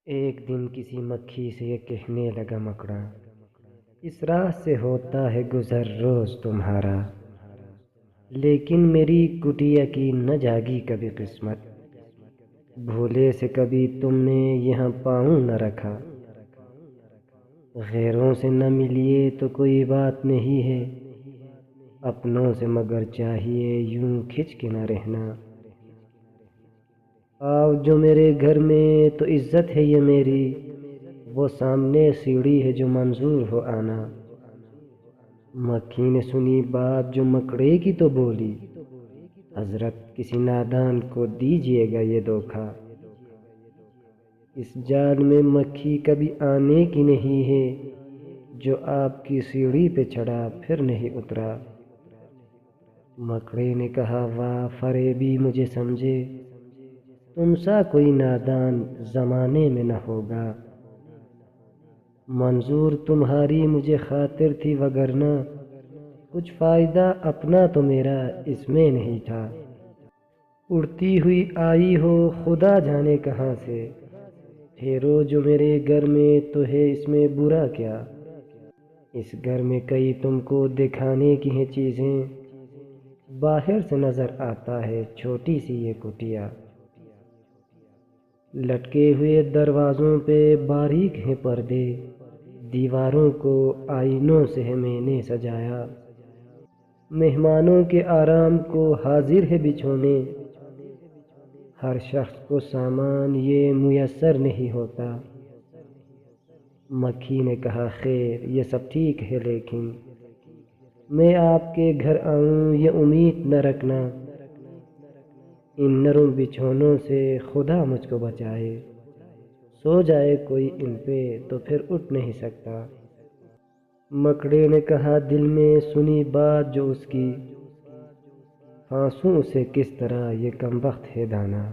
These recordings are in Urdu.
ایک دن کسی مکھی سے یہ کہنے لگا مکڑا، اس راہ سے ہوتا ہے گزر روز تمہارا، لیکن میری کٹیا کی نہ جاگی کبھی قسمت، بھولے سے کبھی تم نے یہاں پاؤں نہ رکھا، غیروں سے نہ ملیے تو کوئی بات نہیں ہے، اپنوں سے مگر چاہیے یوں کھچ کے نہ رہنا، آؤ جو میرے گھر میں تو عزت ہے یہ میری، وہ سامنے سیڑھی ہے جو منظور ہو آنا۔ مکھی نے سنی بات جو مکڑے کی تو بولی، حضرت کسی نادان کو دیجیے گا یہ دھوکا، اس جال میں مکھی کبھی آنے کی نہیں ہے، جو آپ کی سیڑھی پہ چڑھا پھر نہیں اترا۔ مکڑے نے کہا واہ فریبی مجھے سمجھے، تم سا کوئی نادان زمانے میں نہ ہوگا، منظور تمہاری مجھے خاطر تھی وگرنہ کچھ فائدہ اپنا تو میرا اس میں نہیں تھا، اڑتی ہوئی آئی ہو خدا جانے کہاں سے، ٹھہرو جو میرے گھر میں تو ہے اس میں برا کیا، اس گھر میں کئی تم کو دکھانے کی ہیں چیزیں، باہر سے نظر آتا ہے چھوٹی سی یہ کٹیا، لٹکے ہوئے دروازوں پہ باریک ہیں پردے، دیواروں کو آئینوں سے ہے میں نے سجایا، مہمانوں کے آرام کو حاضر ہے بچھونے، ہر شخص کو سامان یہ میسر نہیں ہوتا۔ مکھی نے کہا خیر یہ سب ٹھیک ہے، لیکن میں آپ کے گھر آؤں یہ امید نہ رکھنا، ان نرم بچھونوں سے خدا مجھ کو بچائے، سو جائے کوئی ان پہ تو پھر اٹھ نہیں سکتا۔ مکڑے نے کہا دل میں سنی بات جو اس کی، پھانسوں اسے کس طرح یہ کم بخت ہے دانا،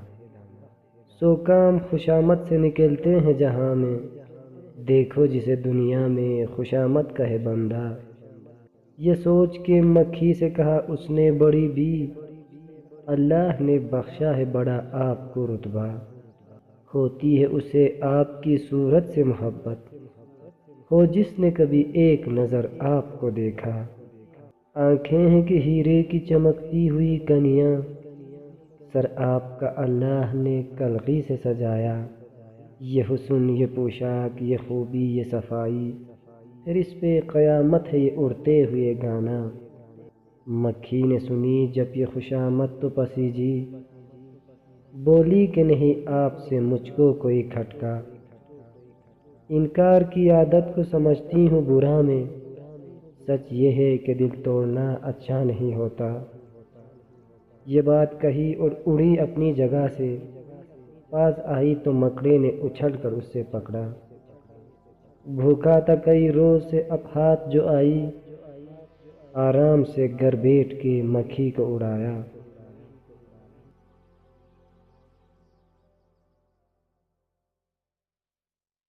سو کام خوشامد سے نکلتے ہیں جہاں میں، دیکھو جسے دنیا میں خوشامد کا ہے بندہ۔ یہ سوچ کے مکھی سے کہا اس نے بڑی بھی، اللہ نے بخشا ہے بڑا آپ کو رتبہ، ہوتی ہے اسے آپ کی صورت سے محبت، ہو جس نے کبھی ایک نظر آپ کو دیکھا، آنکھیں ہیں کہ ہیرے کی چمکتی ہوئی کنیاں، سر آپ کا اللہ نے کلغی سے سجایا، یہ حسن یہ پوشاک یہ خوبی یہ صفائی، پھر اس پہ قیامت ہے یہ اڑتے ہوئے گانا۔ مکھی نے سنی جب یہ خوشامد تو پسیجی، بولی کہ نہیں آپ سے مجھ کو کوئی کھٹکا، انکار کی عادت کو سمجھتی ہوں برا میں، سچ یہ ہے کہ دل توڑنا اچھا نہیں ہوتا۔ یہ بات کہی اور اڑی اپنی جگہ سے، پاس آئی تو مکڑے نے اچھل کر اس سے پکڑا، بھوکا تھا کئی روز سے اب ہاتھ جو آئی، آرام سے گھر بیٹھ کے مکھی کو اڑایا۔